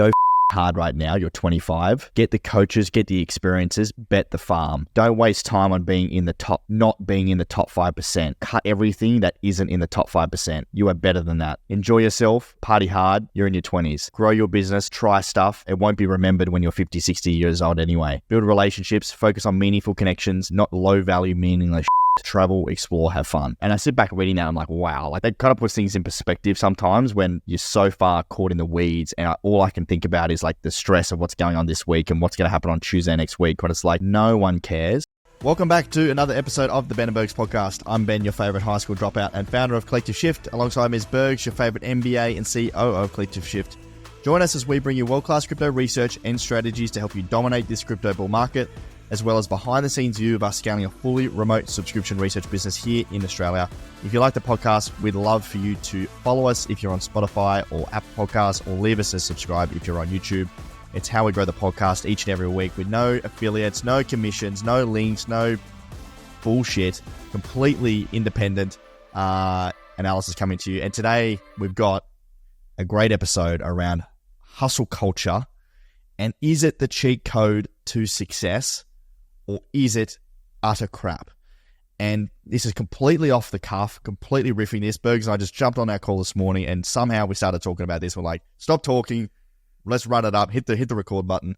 Go hard right now. You're 25. Get the coaches, get the experiences, bet the farm. Don't waste time on not being in the top 5%. Cut everything that isn't in the top 5%. You are better than that. Enjoy yourself, party hard. You're in your 20s. Grow your business, try stuff. It won't be remembered when you're 50, 60 years old anyway. Build relationships, focus on meaningful connections, not low value, meaningless. Travel, explore, have fun. And I sit back reading that, I'm like, wow, like that kind of puts things in perspective sometimes when you're so far caught in the weeds, and all I can think about is like the stress of what's going on this week and what's going to happen on Tuesday next week, when it's like no one cares. Welcome back to another episode of the Ben Bergs podcast. I'm Ben, your favorite high school dropout and founder of Collective Shift, alongside Ms. Bergs, your favorite MBA and CEO of Collective Shift. Join us as we bring you world-class crypto research and strategies to help you dominate this crypto bull market, as well as behind-the-scenes view of us scaling a fully remote subscription research business here in Australia. If you like the podcast, we'd love for you to follow us if you're on Spotify or Apple Podcasts, or leave us a subscribe if you're on YouTube. It's how we grow the podcast each and every week with no affiliates, no commissions, no links, no bullshit, completely independent analysis coming to you. And today we've got a great episode around hustle culture, and is it the cheat code to success? Or is it utter crap? And this is completely off the cuff, completely riffing this. Bergs and I just jumped on our call this morning, and somehow we started talking about this. We're like, stop talking, let's run it up, hit the record button.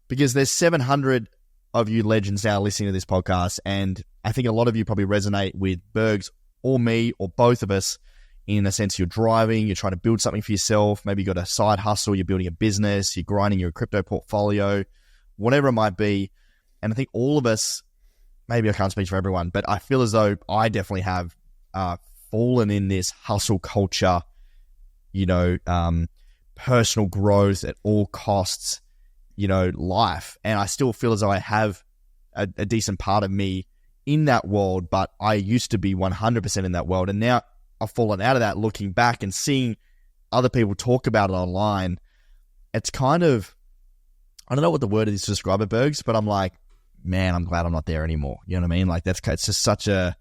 Because there's 700 of you legends now listening to this podcast, and I think a lot of you probably resonate with Bergs or me or both of us, in a sense you're driving, you're trying to build something for yourself, maybe you got a side hustle, you're building a business, you're grinding your crypto portfolio, whatever it might be. And I think all of us, maybe I can't speak for everyone, but I feel as though I definitely have fallen in this hustle culture, personal growth at all costs, life. And I still feel as though I have a decent part of me in that world, but I used to be 100% in that world. And now I've fallen out of that, looking back and seeing other people talk about it online. It's kind of, I don't know what the word is to describe it, Bergs, but I'm like, man, I'm glad I'm not there anymore. You know what I mean? Like it's just such a...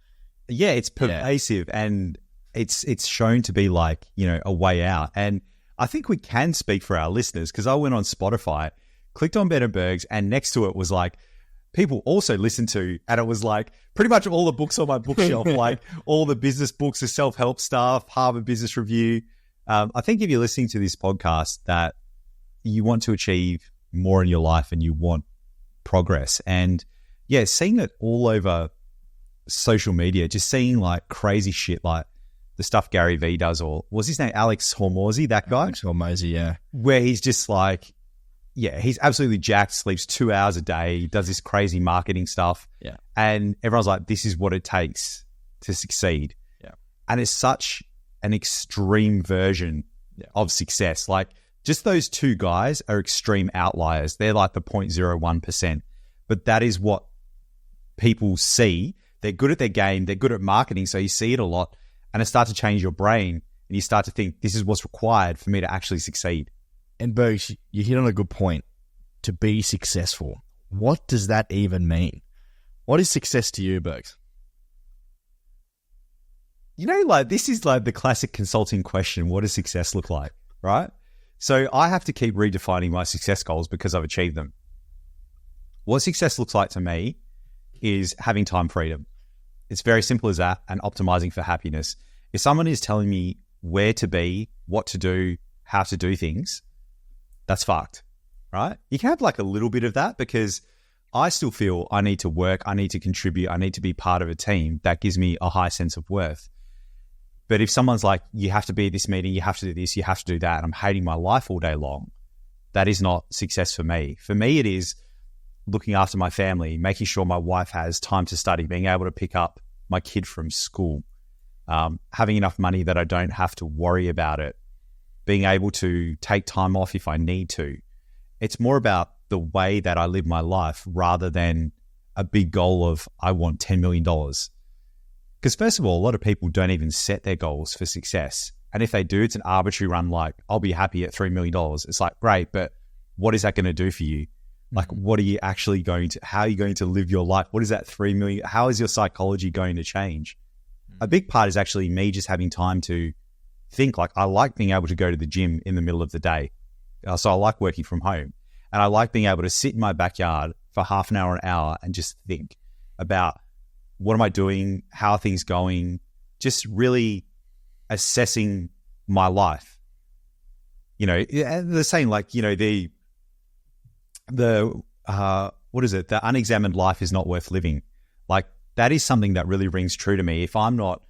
Yeah, it's pervasive, and it's shown to be like, a way out. And I think we can speak for our listeners, because I went on Spotify, clicked on Ben Bergs, and next to it was like, people also listen to, and it was like pretty much all the books on my bookshelf, like all the business books, the self-help stuff, Harvard Business Review. I think if you're listening to this podcast that you want to achieve more in your life and you want progress, and seeing it all over social media, just seeing like crazy shit, like the stuff Gary Vee does, or was his name Alex Hormozy, that guy? Alex Hormozy, yeah. Where he's just like, he's absolutely jacked, sleeps 2 hours a day, does this crazy marketing stuff. Yeah. And everyone's like, this is what it takes to succeed. Yeah. And it's such an extreme version of success. Like, just those two guys are extreme outliers. They're like the 0.01%. But that is what people see. They're good at their game. They're good at marketing. So you see it a lot, and it starts to change your brain, and you start to think, this is what's required for me to actually succeed. And Bergs, you hit on a good point. To be successful, what does that even mean? What is success to you, Bergs? This is like the classic consulting question. What does success look like, right? So I have to keep redefining my success goals because I've achieved them. What success looks like to me is having time freedom. It's very simple as that, and optimizing for happiness. If someone is telling me where to be, what to do, how to do things, that's fucked, right? You can have like a little bit of that, because I still feel I need to work, I need to contribute, I need to be part of a team. That gives me a high sense of worth. But if someone's like, you have to be at this meeting, you have to do this, you have to do that, and I'm hating my life all day long, that is not success for me. For me, it is looking after my family, making sure my wife has time to study, being able to pick up my kid from school, having enough money that I don't have to worry about it, being able to take time off if I need to. It's more about the way that I live my life rather than a big goal of, I want $10 million. Because first of all, a lot of people don't even set their goals for success. And if they do, it's an arbitrary run, like, I'll be happy at $3 million. It's like, great, but what is that going to do for you? Like, what are you actually how are you going to live your life? What is that 3 million? How is your psychology going to change? A big part is actually me just having time to think. Like, I like being able to go to the gym in the middle of the day. So I like working from home, and I like being able to sit in my backyard for half an hour, and just think about what am I doing? How are things going? Just really assessing my life. They're saying like, the what is it? The unexamined life is not worth living. Like that is something that really rings true to me. If I'm not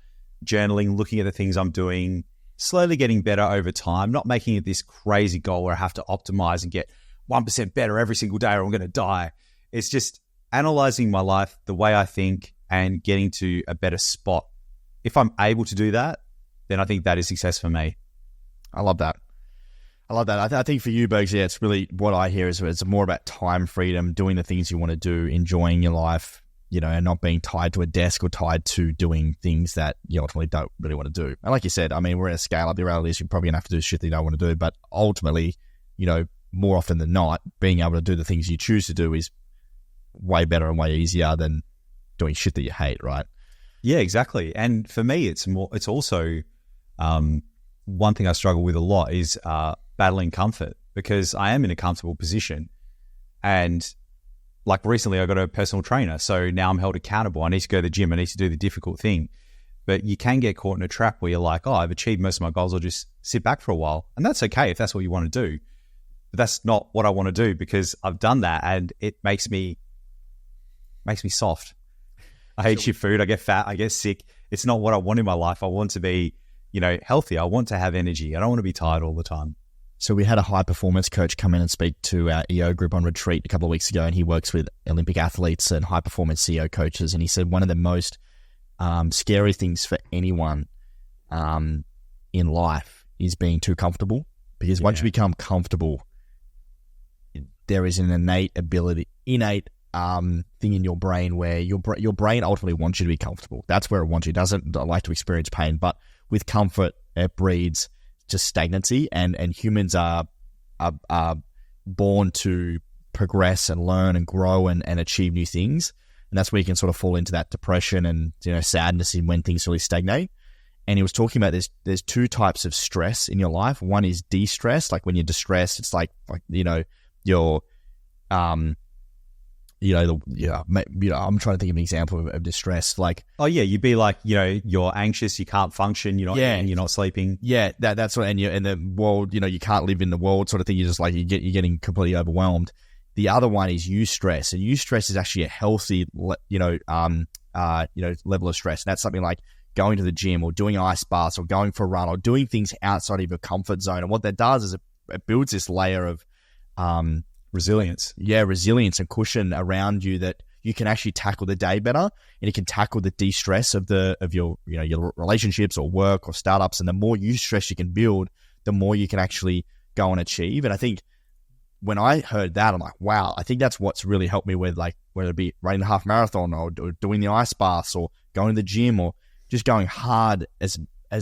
journaling, looking at the things I'm doing, slowly getting better over time, not making it this crazy goal where I have to optimize and get 1% better every single day or I'm going to die. It's just analyzing my life, the way I think, and getting to a better spot. If I'm able to do that, then I think that is success for me. I love that. I think for you, Bergs, it's really what I hear is it's more about time freedom, doing the things you want to do, enjoying your life, and not being tied to a desk or tied to doing things that you ultimately don't really want to do. And like you said, I mean, we're in a scale up. The reality is you're probably going to have to do shit that you don't want to do. But ultimately, more often than not, being able to do the things you choose to do is way better and way easier than doing shit that you hate, right? Yeah, exactly. And for me, it's also one thing I struggle with a lot is battling comfort, because I am in a comfortable position. And like recently I got a personal trainer, so now I'm held accountable. I need to go to the gym. I need to do the difficult thing. But you can get caught in a trap where you're like, I've achieved most of my goals. I'll just sit back for a while. And that's okay if that's what you want to do. But that's not what I want to do, because I've done that and it makes me soft. I hate shit food. I get fat. I get sick. It's not what I want in my life. I want to be, healthy. I want to have energy. I don't want to be tired all the time. So we had a high performance coach come in and speak to our EO group on retreat a couple of weeks ago, and he works with Olympic athletes and high performance CEO coaches. And he said one of the most scary things for anyone in life is being too comfortable, because once you become comfortable, there is an innate thing in your brain where your brain ultimately wants you to be comfortable. That's where it wants you. It doesn't like to experience pain, but with comfort, it breeds just stagnancy, and humans are born to progress and learn and grow and achieve new things. And that's where you can sort of fall into that depression and sadness in when things really stagnate. And he was talking about there's two types of stress in your life. One is de-stress, like when you're distressed, it's like you're I'm trying to think of an example of distress. Like, you'd be like, you're anxious, you can't function, you're not sleeping. Yeah, that's what, and you're in the world, you can't live in the world sort of thing. You're just like, you're getting completely overwhelmed. The other one is eustress, and eustress is actually a healthy, level of stress. And that's something like going to the gym or doing ice baths or going for a run or doing things outside of your comfort zone. And what that does is it builds this layer of, resilience. Yeah, resilience and cushion around you that you can actually tackle the day better, and it can tackle the de-stress of your your relationships or work or startups. And the more eustress you can build, the more you can actually go and achieve. And I think when I heard that, I'm like, wow, I think that's what's really helped me with, like, whether it be running a half marathon or doing the ice baths or going to the gym or just going hard as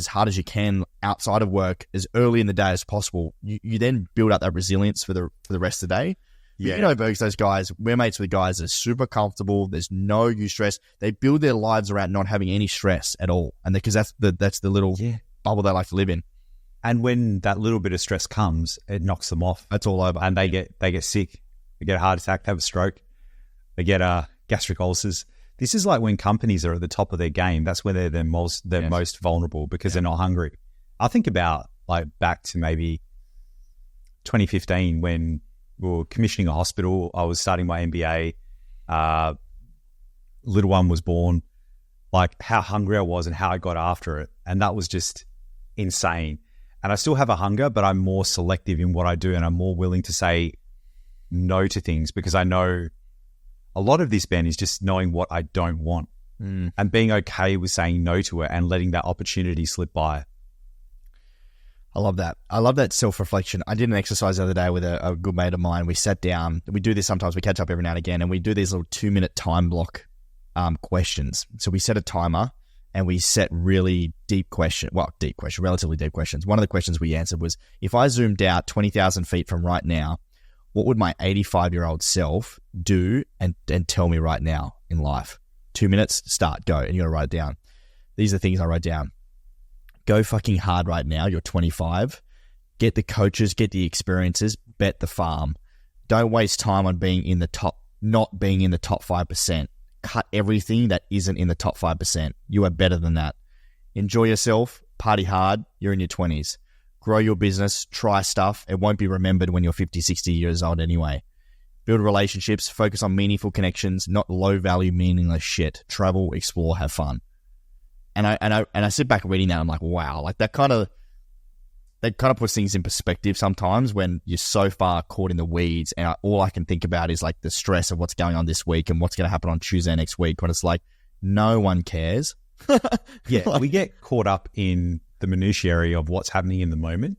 hard as you can outside of work as early in the day as possible. You then build up that resilience for the rest of the day. Yeah. Bergs, those guys, we're mates with guys that are super comfortable. There's no stress. They build their lives around not having any stress at all. And because that's the little bubble they like to live in. And when that little bit of stress comes, it knocks them off. It's all over. And they get sick. They get a heart attack, they have a stroke. They get gastric ulcers. This is like when companies are at the top of their game. That's when they're most vulnerable, because they're not hungry. I think about like back to maybe 2015 when we were commissioning a hospital. I was starting my MBA. Little one was born. Like how hungry I was and how I got after it. And that was just insane. And I still have a hunger, but I'm more selective in what I do, and I'm more willing to say no to things, because I know a lot of this, Ben, is just knowing what I don't want and being okay with saying no to it and letting that opportunity slip by. I love that. I love that self-reflection. I did an exercise the other day with a good mate of mine. We sat down. We do this sometimes. We catch up every now and again, and we do these little 2-minute time block questions. So we set a timer and we set relatively deep questions. One of the questions we answered was, if I zoomed out 20,000 feet from right now, what would my 85-year-old self do and tell me right now in life? 2 minutes, start, go. And you got to write it down. These are the things I wrote down. Go fucking hard right now. You're 25. Get the coaches, get the experiences, bet the farm. Don't waste time on not being in the top 5%. Cut everything that isn't in the top 5%. You are better than that. Enjoy yourself, party hard, you're in your 20s. Grow your business, try stuff. It won't be remembered when you're 50, 60 years old anyway. Build relationships, focus on meaningful connections, not low-value, meaningless shit. Travel, explore, have fun. And I sit back reading that, I'm like, wow, like that kind of puts things in perspective sometimes when you're so far caught in the weeds, and all I can think about is like the stress of what's going on this week and what's going to happen on Tuesday next week, when it's like no one cares. Yeah, we get caught up in the minutiae of what's happening in the moment.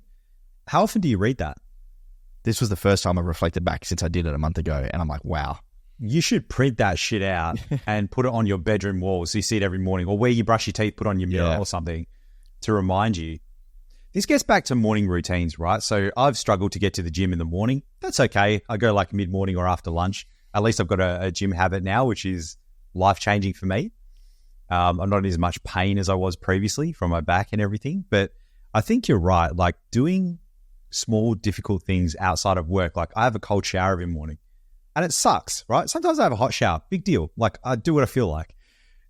How often do you read that? This was the first time I reflected back since I did it a month ago, and I'm like, wow. You should print that shit out and put it on your bedroom wall so you see it every morning, or where you brush your teeth, put on your mirror or something to remind you. This gets back to morning routines, right? So I've struggled to get to the gym in the morning. That's okay. I go like mid-morning or after lunch. At least I've got a gym habit now, which is life-changing for me. I'm not in as much pain as I was previously from my back and everything. But I think you're right. Like doing small, difficult things outside of work. Like I have a cold shower every morning and it sucks, right? Sometimes I have a hot shower. Big deal. Like I do what I feel like.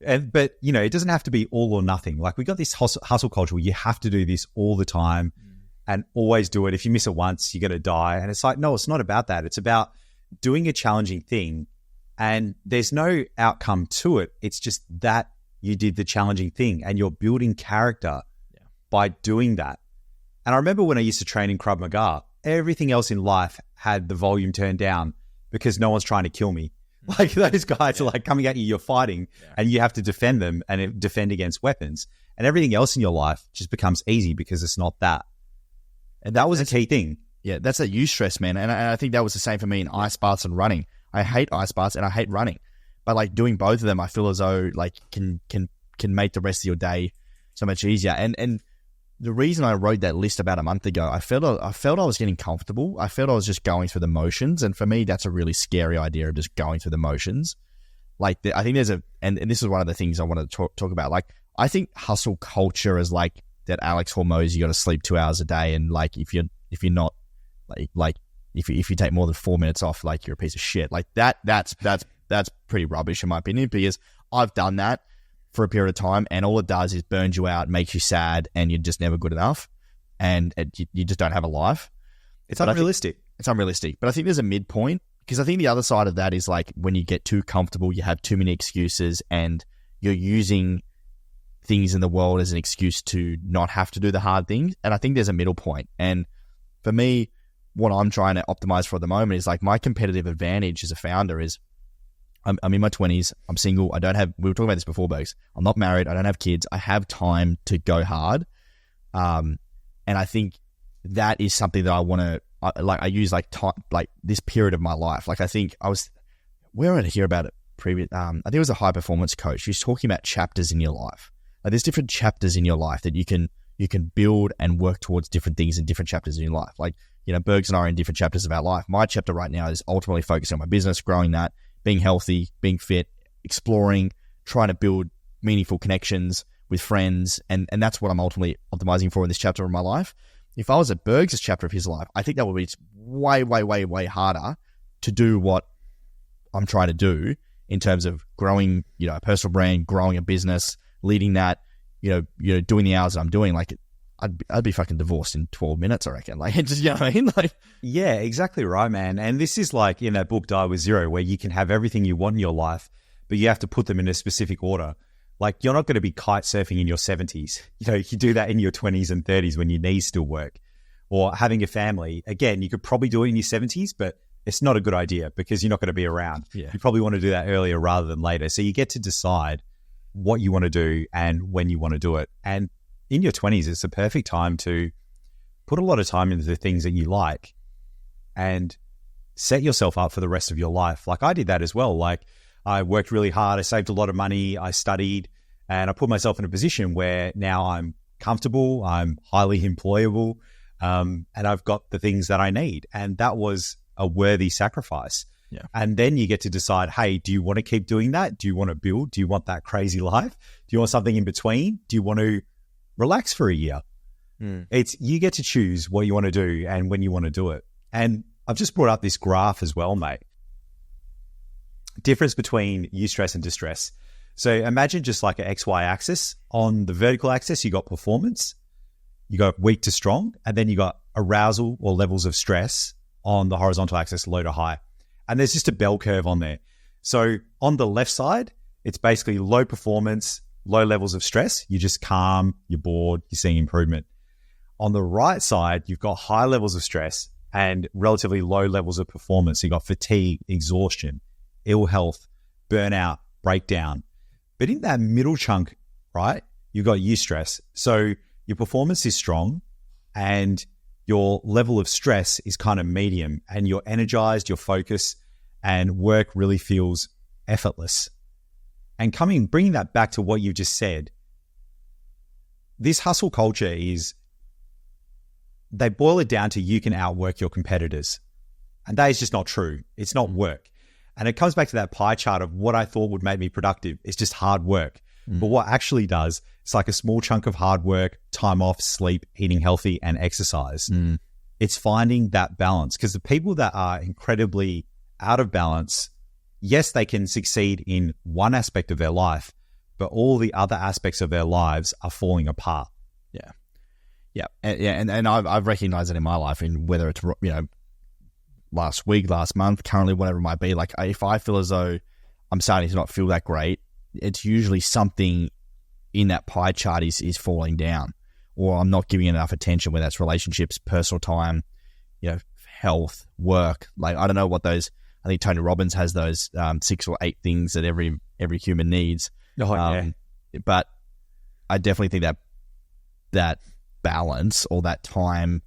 But, you know, it doesn't have to be all or nothing. Like we got this hustle culture where you have to do this all the time and always do it. If you miss it once, you're going to die. And it's like, no, it's not about that. It's about doing a challenging thing and there's no outcome to it. It's just that you did the challenging thing and you're building character by doing that. And I remember when I used to train in Krav Maga, everything else in life had the volume turned down because no one's trying to kill me. Like those guys are like coming at you, you're fighting and you have to defend them and defend against weapons. And everything else in your life just becomes easy because it's not that. And that was a key thing. Yeah, that's that eustress, man. And I think that was the same for me in ice baths and running. I hate ice baths and I hate running. But like doing both of them, I feel as though like can make the rest of your day so much easier. And the reason I wrote that list about a month ago, I felt I was getting comfortable. I felt I was just going through the motions. And for me, that's a really scary idea of just going through the motions. Like I think there's and this is one of the things I want to talk about. Like I think hustle culture is like that Alex Hormozi, you got to sleep 2 hours a day. And like, if you're not like if you take more than 4 minutes off, like you're a piece of shit. Like that's pretty rubbish in my opinion, because I've done that for a period of time and all it does is burns you out, makes you sad, and you're just never good enough. And you just don't have a life. It's unrealistic. It's unrealistic. But I think there's a midpoint, because I think the other side of that is like when you get too comfortable, you have too many excuses and you're using things in the world as an excuse to not have to do the hard things. And I think there's a middle point. And for me, what I'm trying to optimize for at the moment is like my competitive advantage as a founder is I'm in my 20s. I'm single. We were talking about this before, Bergs. I'm not married. I don't have kids. I have time to go hard. And I think that is something that I want to, I use like time, like this period of my life. Like I think where did I hear about it previous? I think it was a high performance coach. He's talking about chapters in your life. Like there's different chapters in your life that you can build and work towards different things in different chapters in your life. Like, you know, Bergs and I are in different chapters of our life. My chapter right now is ultimately focusing on my business, growing that, being healthy, being fit, exploring, trying to build meaningful connections with friends. And that's what I'm ultimately optimizing for in this chapter of my life. If I was at Bergs' chapter of his life, I think that would be way, way, way, way harder to do what I'm trying to do in terms of growing, you know, a personal brand, growing a business, leading that, you know, doing the hours that I'm doing. Like I'd be fucking divorced in 12 minutes, I reckon. Like, just, you know what I mean? Like, yeah, exactly right, man. And this is like in that book, Die With Zero, where you can have everything you want in your life, but you have to put them in a specific order. Like, you're not going to be kite surfing in your 70s. You know, you do that in your 20s and 30s when your knees still work. Or having a family, again, you could probably do it in your 70s, but it's not a good idea because you're not going to be around. Yeah. You probably want to do that earlier rather than later. So you get to decide what you want to do and when you want to do it. And in your 20s, it's the perfect time to put a lot of time into the things that you like and set yourself up for the rest of your life. Like I did that as well. Like I worked really hard. I saved a lot of money. I studied and I put myself in a position where now I'm comfortable. I'm highly employable. And I've got the things that I need. And that was a worthy sacrifice. Yeah. And then you get to decide, hey, do you want to keep doing that? Do you want to build? Do you want that crazy life? Do you want something in between? Do you want to relax for a year? You get to choose what you want to do and when you want to do it. And I've just brought up this graph as well, mate. Difference between eustress and distress. So imagine just like an XY axis. On the vertical axis, you got performance, you got weak to strong, and then you got arousal or levels of stress on the horizontal axis, low to high. And there's just a bell curve on there. So on the left side, it's basically low performance, low levels of stress. You're just calm, you're bored, you're seeing improvement. On the right side, you've got high levels of stress and relatively low levels of performance. You've got fatigue, exhaustion, ill health, burnout, breakdown. But in that middle chunk, right, you've got eustress. So your performance is strong and your level of stress is kind of medium, and you're energized, you're focused, and work really feels effortless. And bringing that back to what you just said, this hustle culture they boil it down to you can outwork your competitors. And that is just not true. It's not work. And it comes back to that pie chart of what I thought would make me productive. It's just hard work. But what actually does, it's like a small chunk of hard work, time off, sleep, eating healthy, and exercise. It's finding that balance, because the people that are incredibly out of balance, yes, they can succeed in one aspect of their life, but all the other aspects of their lives are falling apart. And I've recognized it in my life, in whether it's, last week, last month, currently, whatever it might be. Like, if I feel as though I'm starting to not feel that great, it's usually something in that pie chart is falling down, or I'm not giving it enough attention, whether that's relationships, personal time, health, work. Like, I don't know what those, I think Tony Robbins has those 6 or 8 things that every human needs. But I definitely think that balance, or that time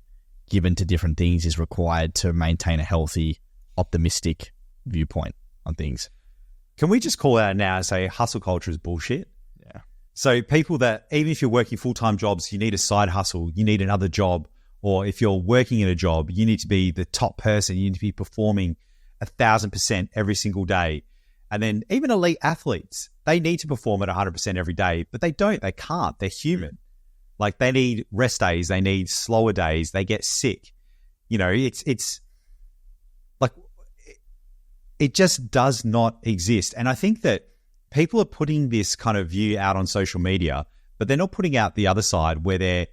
given to different things, is required to maintain a healthy, optimistic viewpoint on things. Can we just call out now and say hustle culture is bullshit? Yeah. So people that, even if you're working full-time jobs, you need a side hustle, you need another job. Or if you're working in a job, you need to be the top person. You need to be performing 1,000% every single day. And then even elite athletes, they need to perform at 100% every day, but they don't. They can't. They're human. Like, they need rest days. They need slower days. They get sick. It's like, it just does not exist. And I think that people are putting this kind of view out on social media, but they're not putting out the other side where they're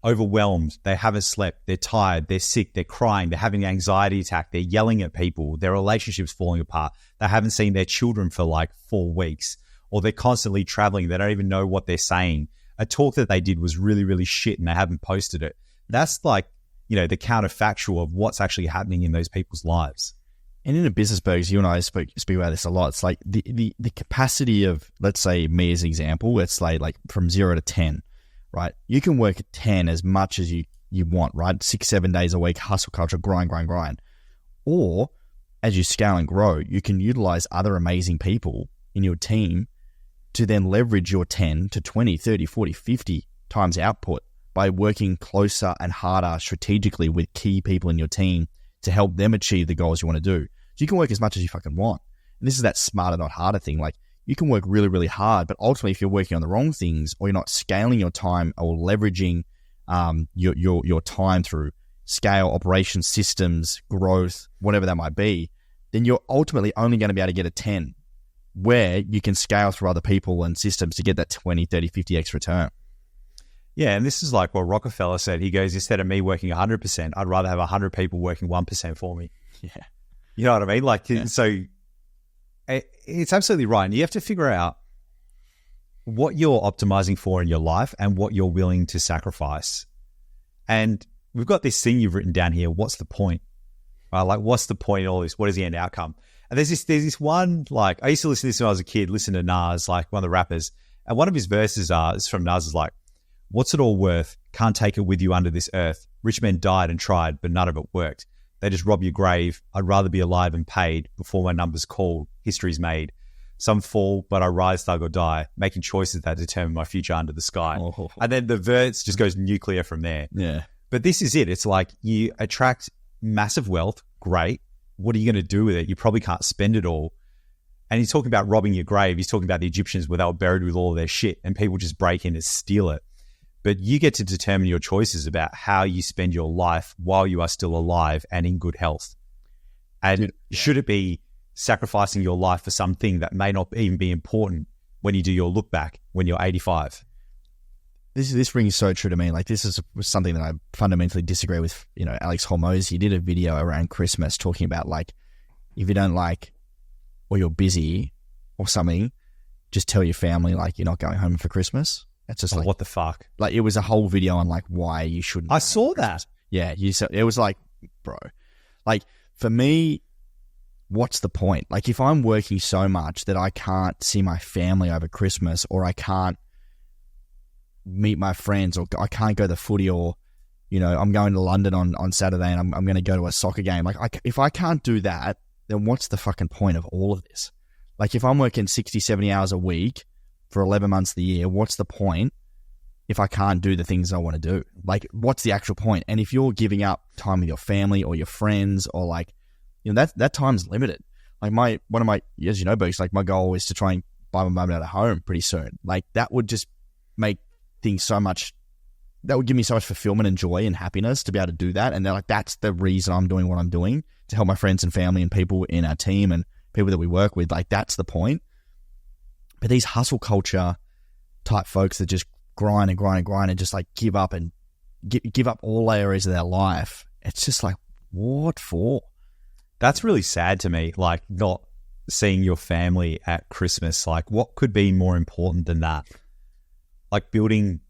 overwhelmed, they haven't slept, they're tired, they're sick, they're crying, they're having an anxiety attack, they're yelling at people, their relationships falling apart, they haven't seen their children for like 4 weeks, or they're constantly traveling, they don't even know what they're saying. A talk that they did was really, really shit and they haven't posted it. That's like, the counterfactual of what's actually happening in those people's lives. And in a business, Bergs, you and I speak about this a lot. It's like the capacity of, let's say me as an example, let's say like from 0 to 10, right? You can work at 10 as much as you want, right? 6-7 days a week, hustle culture, grind. Or as you scale and grow, you can utilize other amazing people in your team to then leverage your 10 to 20, 30, 40, 50 times output by working closer and harder strategically with key people in your team to help them achieve the goals you want to do. So you can work as much as you fucking want. And this is that smarter, not harder thing. Like, you can work really, really hard, but ultimately if you're working on the wrong things, or you're not scaling your time or leveraging your time through scale, operations, systems, growth, whatever that might be, then you're ultimately only going to be able to get a 10, where you can scale through other people and systems to get that 20, 30, 50x return. Yeah, and this is like what Rockefeller said. He goes, instead of me working 100%, I'd rather have 100 people working 1% for me. Yeah. You know what I mean? Like, So it's absolutely right. And you have to figure out what you're optimizing for in your life and what you're willing to sacrifice. And we've got this thing you've written down here. What's the point? Like, what's the point in all this? What is the end outcome? And there's this one, like, I used to listen to this when I was a kid, listen to Nas, like one of the rappers. And one of his verses is from Nas, is like, what's it all worth? Can't take it with you under this earth. Rich men died and tried, but none of it worked. They just rob your grave. I'd rather be alive and paid before my number's called. History's made. Some fall, but I rise, thug or die, making choices that determine my future under the sky. Oh. And then the verse just goes nuclear from there. Yeah. But this is it. It's like, you attract massive wealth. Great. What are you going to do with it? You probably can't spend it all. And he's talking about robbing your grave. He's talking about the Egyptians where they were buried with all of their shit and people just break in and steal it. but you get to determine your choices about how you spend your life while you are still alive and in good health. And should it be sacrificing your life for something that may not even be important when you do your look back when you're 85? This rings so true to me. Like, this is something that I fundamentally disagree with. You know, Alex Hormozi, he did a video around Christmas talking about, like, if you don't like, or you're busy or something, just tell your family, like, you're not going home for Christmas. It's just like, what the fuck? Like, it was a whole video on, like, why you shouldn't. I saw that. Yeah, it was like, bro, like, for me, what's the point? Like, if I'm working so much that I can't see my family over Christmas, or I can't meet my friends, or I can't go to the footy, or, you know, I'm going to London on Saturday and I'm going to go to a soccer game. Like, if I can't do that, then what's the fucking point of all of this? Like, if I'm working 60, 70 hours a week for 11 months of the year, what's the point if I can't do the things I want to do? Like, what's the actual point? And if you're giving up time with your family or your friends, or, like, you know, that time's limited. Like, one of my, as you know, Bergs, like, my goal is to try and buy my mum out of home pretty soon. Like, that would just make things so much, that would give me so much fulfillment and joy and happiness to be able to do that. And they're like, that's the reason I'm doing what I'm doing, to help my friends and family and people in our team and people that we work with. Like, that's the point. But these hustle culture type folks that just grind and grind and grind and just, like, give up and give up all areas of their life, it's just like, what for? That's really sad to me, like, not seeing your family at Christmas. Like, what could be more important than that? Like, getting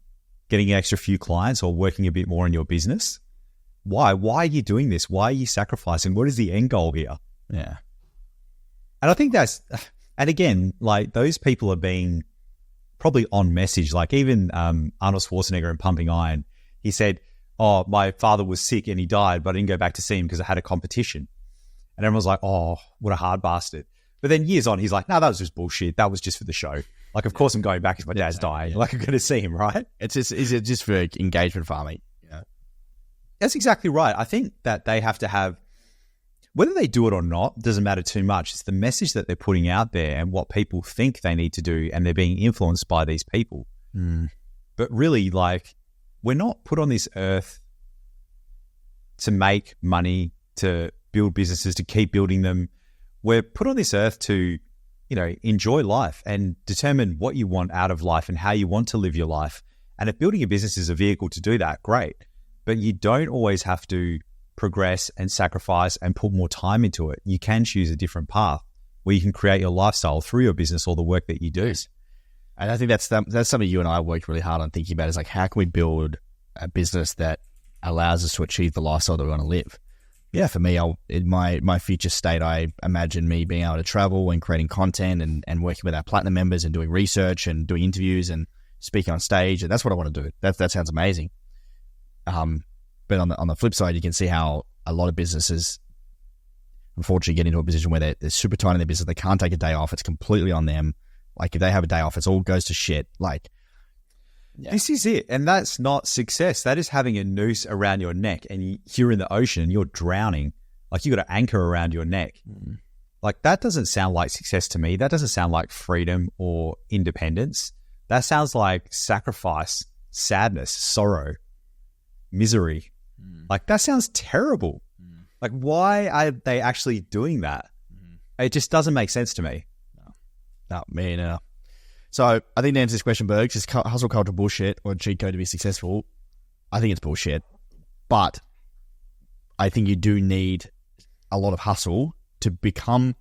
an extra few clients or working a bit more in your business? Why? Why are you doing this? Why are you sacrificing? What is the end goal here? Yeah. And I think and again, like, those people are being probably on message. Like, even Arnold Schwarzenegger in Pumping Iron, he said, oh, my father was sick and he died, but I didn't go back to see him because I had a competition. And everyone's like, oh, what a hard bastard. But then years on, he's like, no, that was just bullshit. That was just for the show. Like, of course I'm going back if my dad's dying. Yeah. Like, I'm going to see him, right? Is it just for engagement farming? Yeah. That's exactly right. I think that they have to have, whether they do it or not, doesn't matter too much. It's the message that they're putting out there and what people think they need to do, and they're being influenced by these people. But really, like, we're not put on this earth to make money, to build businesses, to keep building them. We're put on this earth to, you know, enjoy life and determine what you want out of life and how you want to live your life. And if building a business is a vehicle to do that, great. But you don't always have to progress and sacrifice and put more time into it. You can choose a different path where you can create your lifestyle through your business or the work that you do. Yes. And I think that's something you and I worked really hard on thinking about, is like, how can we build a business that allows us to achieve the lifestyle that we want to live? Yeah, for me, in my future state, I imagine me being able to travel and creating content and working with our platinum members and doing research and doing interviews and speaking on stage. And that's what I want to do. That sounds amazing. But on the flip side, you can see how a lot of businesses, unfortunately, get into a position where they're super tight in their business. They can't take a day off. It's completely on them. Like, if they have a day off, it all goes to shit. Like, yeah. This is it. And that's not success. That is having a noose around your neck and you're in the ocean and you're drowning. Like, you got an anchor around your neck. Like, that doesn't sound like success to me. That doesn't sound like freedom or independence. That sounds like sacrifice, sadness, sorrow, misery. Like, that sounds terrible. Like, why are they actually doing that? It just doesn't make sense to me. No, me neither. So I think to answer this question, Bergs, is hustle culture bullshit or cheat code to be successful? I think it's bullshit. But I think you do need a lot of hustle to become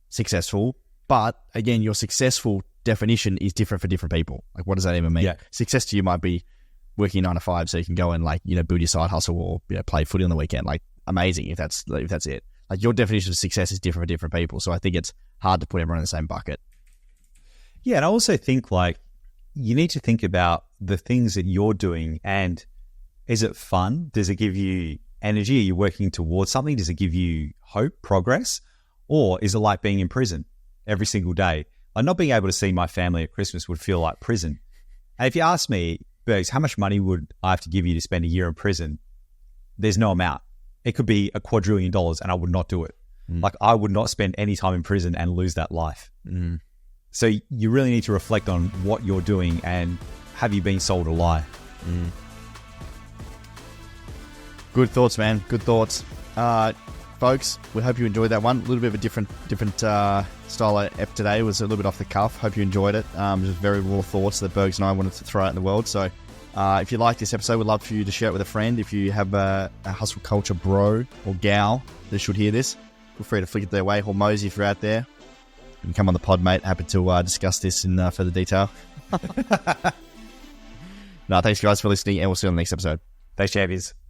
successful. But again, your successful definition is different for different people. Like, what does that even mean? Yeah. Success to you might be working 9 to 5 so you can go and, like, you know, build your side hustle or, you know, play footy on the weekend. Like, amazing if that's it. Like, your definition of success is different for different people. So I think it's hard to put everyone in the same bucket. Yeah, and I also think, like, you need to think about the things that you're doing, and is it fun? Does it give you energy? Are you working towards something? Does it give you hope, progress? Or is it like being in prison every single day? Like, not being able to see my family at Christmas would feel like prison. And if you ask me, Bergs, how much money would I have to give you to spend a year in prison? There's no amount. It could be $2 quadrillion and I would not do it. Like, I would not spend any time in prison and lose that life. So you really need to reflect on what you're doing, and have you been sold a lie? Good thoughts, man. Good thoughts. Folks, we hope you enjoyed that one. A little bit of a different style of ep today. It was a little bit off the cuff. Hope you enjoyed it. Just very raw thoughts that Bergs and I wanted to throw out in the world. So if you like this episode, we'd love for you to share it with a friend. If you have a hustle culture bro or gal that should hear this, feel free to flick it their way. Or Mosey, if you're out there, you can come on the pod, mate. Happy to discuss this in further detail. No, thanks, guys, for listening, and we'll see you on the next episode. Thanks, champions.